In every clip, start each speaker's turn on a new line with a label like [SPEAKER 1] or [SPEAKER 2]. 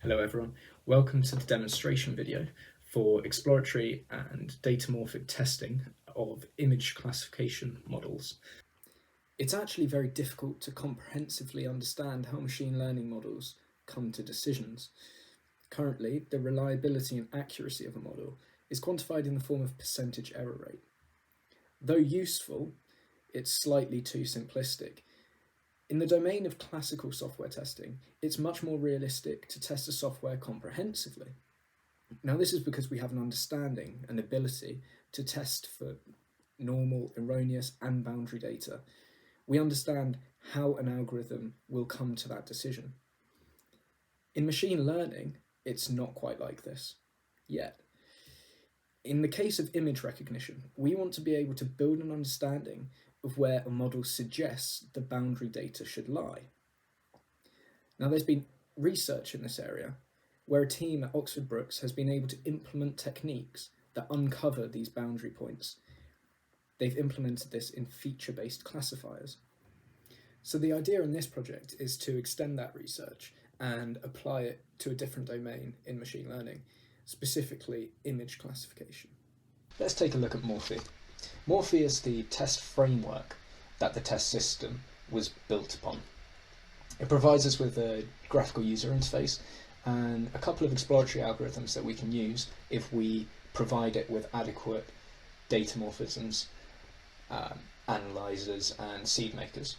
[SPEAKER 1] Hello everyone, welcome to the demonstration video for exploratory and datamorphic testing of image classification models. It's actually very difficult to comprehensively understand how machine learning models come to decisions. Currently, the reliability and accuracy of a model is quantified in the form of percentage error rate. Though useful, it's slightly too simplistic. In the domain of classical software testing, it's much more realistic to test a software comprehensively. Now, this is because we have an understanding and ability to test for normal, erroneous, and boundary data. We understand how an algorithm will come to that decision. In machine learning, it's not quite like this yet. In the case of image recognition, we want to be able to build an understanding of where a model suggests the boundary data should lie. Now, there's been research in this area where a team at Oxford Brookes has been able to implement techniques that uncover these boundary points. They've implemented this in feature-based classifiers. So the idea in this project is to extend that research and apply it to a different domain in machine learning, specifically image classification. Let's take a look at Morphy. Morphy is the test framework that the test system was built upon. It provides us with a graphical user interface and a couple of exploratory algorithms that we can use if we provide it with adequate datamorphisms, analyzers and seed makers.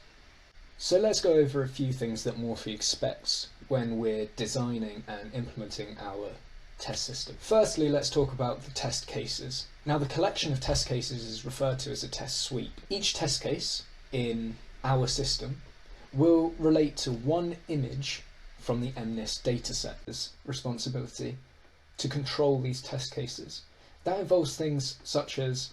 [SPEAKER 1] So let's go over a few things that Morphy expects when we're designing and implementing our test system. Firstly, let's talk about the test cases. Now, the collection of test cases is referred to as a test suite. Each test case in our system will relate to one image from the MNIST dataset. There's responsibility to control these test cases. That involves things such as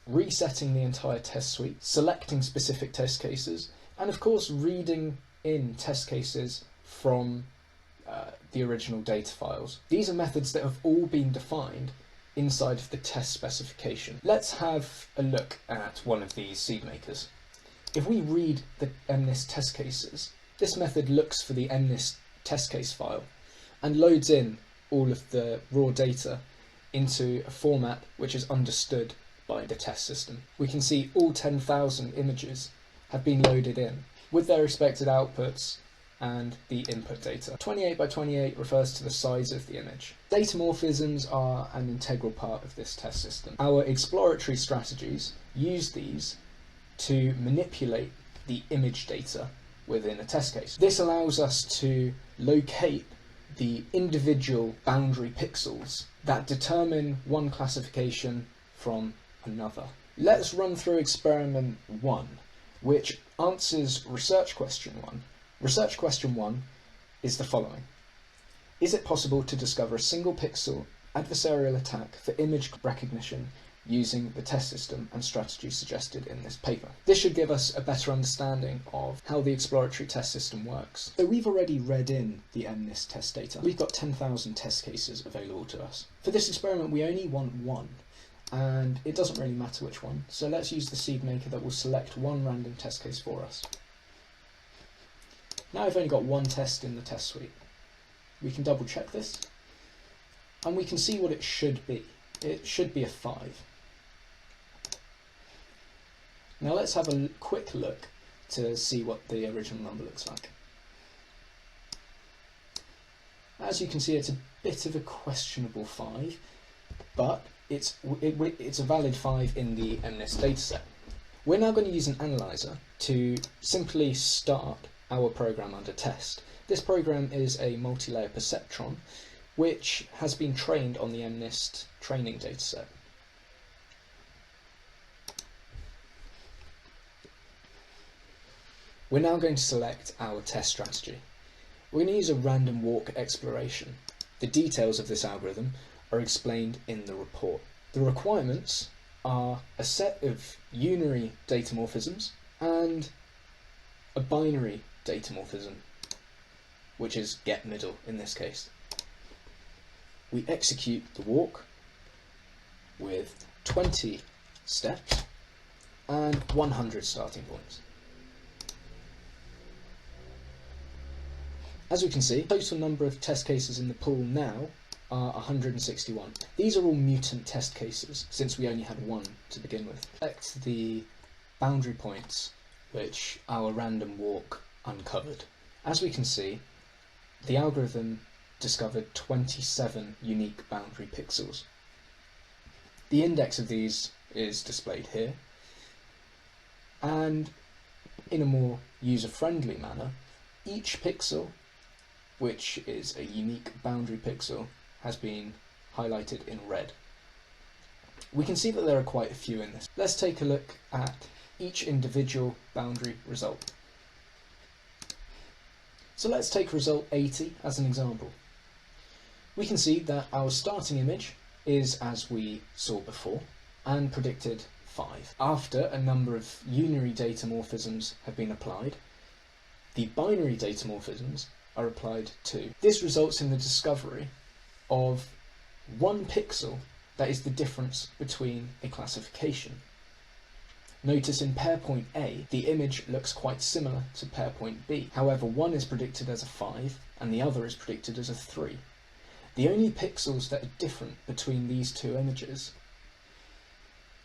[SPEAKER 1] resetting the entire test suite, selecting specific test cases, and of course reading in test cases from the original data files. These are methods that have all been defined inside of the test specification. Let's have a look at one of these seed makers. If we read the MNIST test cases, this method looks for the MNIST test case file and loads in all of the raw data into a format which is understood by the test system. We can see all 10,000 images have been loaded in with their expected outputs and the input data. 28 by 28 refers to the size of the image. Datamorphisms are an integral part of this test system. Our exploratory strategies use these to manipulate the image data within a test case. This allows us to locate the individual boundary pixels that determine one classification from another. Let's run through experiment 1, which answers research question 1. Research question 1 is the following. Is it possible to discover a single pixel adversarial attack for image recognition using the test system and strategies suggested in this paper? This should give us a better understanding of how the exploratory test system works. So we've already read in the MNIST test data. We've got 10,000 test cases available to us. For this experiment, we only want one, and it doesn't really matter which one. So let's use the seed maker that will select one random test case for us. Now I've only got one test in the test suite. We can double check this, and we can see what it should be. It should be a 5. Now let's have a quick look to see what the original number looks like. As you can see, it's a bit of a questionable 5, but it's a valid 5 in the MNIST dataset. We're now going to use an analyzer to simply start our program under test. This program is a multi-layer perceptron which has been trained on the MNIST training dataset. We're now going to select our test strategy. We're going to use a random walk exploration. The details of this algorithm are explained in the report. The requirements are a set of unary datamorphisms and a binary datamorphism, which is get middle in this case. We execute the walk with 20 steps and 100 starting points. As we can see, the total number of test cases in the pool now are 161. These are all mutant test cases, since we only had one to begin with. Select the boundary points which our random walk uncovered. As we can see, the algorithm discovered 27 unique boundary pixels. The index of these is displayed here, and in a more user-friendly manner, each pixel, which is a unique boundary pixel, has been highlighted in red. We can see that there are quite a few in this. Let's take a look at each individual boundary result. So let's take result 80 as an example. We can see that our starting image is as we saw before and predicted 5. After a number of unary datamorphisms have been applied, the binary datamorphisms are applied too. This results in the discovery of one pixel that is the difference between a classification. Notice in pair point A, the image looks quite similar to pair point B. However, one is predicted as a 5 and the other is predicted as a 3. The only pixels that are different between these two images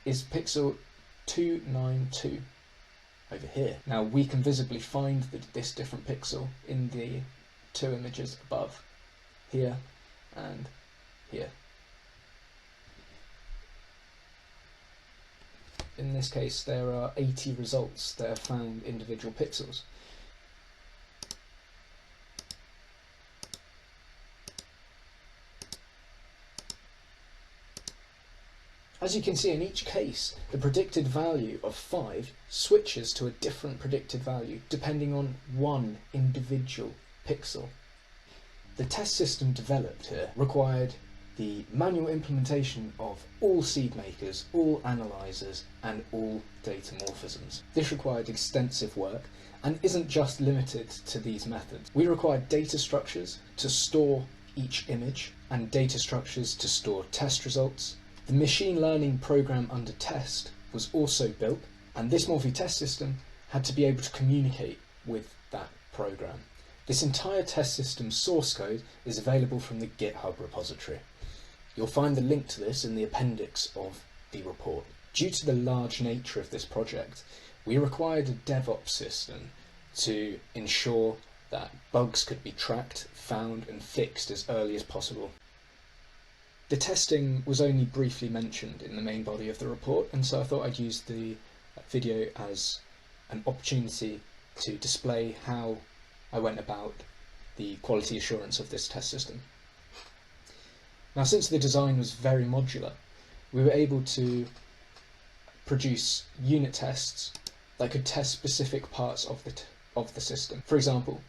[SPEAKER 1] is pixel 292 over here. Now we can visibly find this different pixel in the two images above, here and here. In this case there are 80 results that have found individual pixels. As you can see, in each case, the predicted value of 5 switches to a different predicted value depending on one individual pixel. The test system developed here required the manual implementation of all seed makers, all analyzers, and all datamorphisms. This required extensive work and isn't just limited to these methods. We required data structures to store each image and data structures to store test results. The machine learning program under test was also built, and this multi-test system had to be able to communicate with that program. This entire test system source code is available from the GitHub repository. You'll find the link to this in the appendix of the report. Due to the large nature of this project, we required a DevOps system to ensure that bugs could be tracked, found, and fixed as early as possible. The testing was only briefly mentioned in the main body of the report, and so I thought I'd use the video as an opportunity to display how I went about the quality assurance of this test system. Now, since the design was very modular, we were able to produce unit tests that could test specific parts of the system. For example,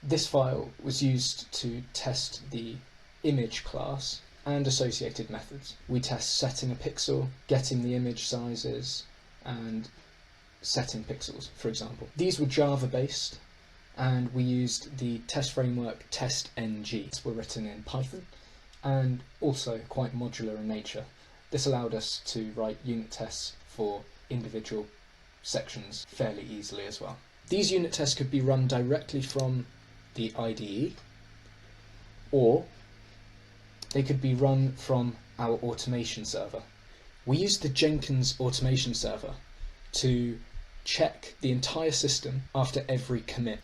[SPEAKER 1] this file was used to test the image class and associated methods. We test setting a pixel, getting the image sizes, and setting pixels, for example. These were Java based, and we used the test framework testng. These were written in Python and also quite modular in nature. This allowed us to write unit tests for individual sections fairly easily as well. These unit tests could be run directly from the IDE, or they could be run from our automation server. We used the Jenkins automation server to check the entire system after every commit.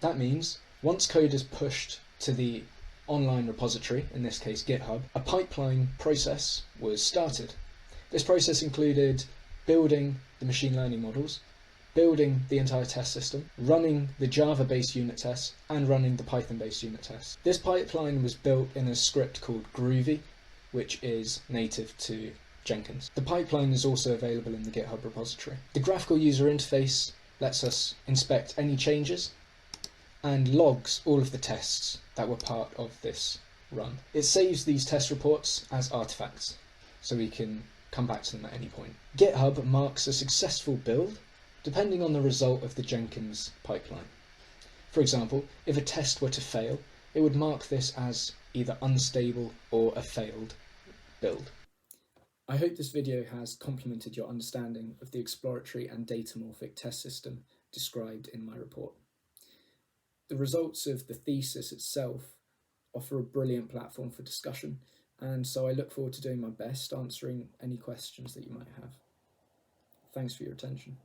[SPEAKER 1] That means once code is pushed to the online repository, in this case GitHub, a pipeline process was started. This process included building the machine learning models, building the entire test system, running the Java-based unit tests, and running the Python-based unit tests. This pipeline was built in a script called Groovy, which is native to Jenkins. The pipeline is also available in the GitHub repository. The graphical user interface lets us inspect any changes and logs all of the tests that were part of this run. It saves these test reports as artifacts, so we can come back to them at any point. GitHub marks a successful build depending on the result of the Jenkins pipeline. For example, if a test were to fail, it would mark this as either unstable or a failed build. I hope this video has complemented your understanding of the exploratory and datamorphic test system described in my report. The results of the thesis itself offer a brilliant platform for discussion, and so I look forward to doing my best answering any questions that you might have. Thanks for your attention.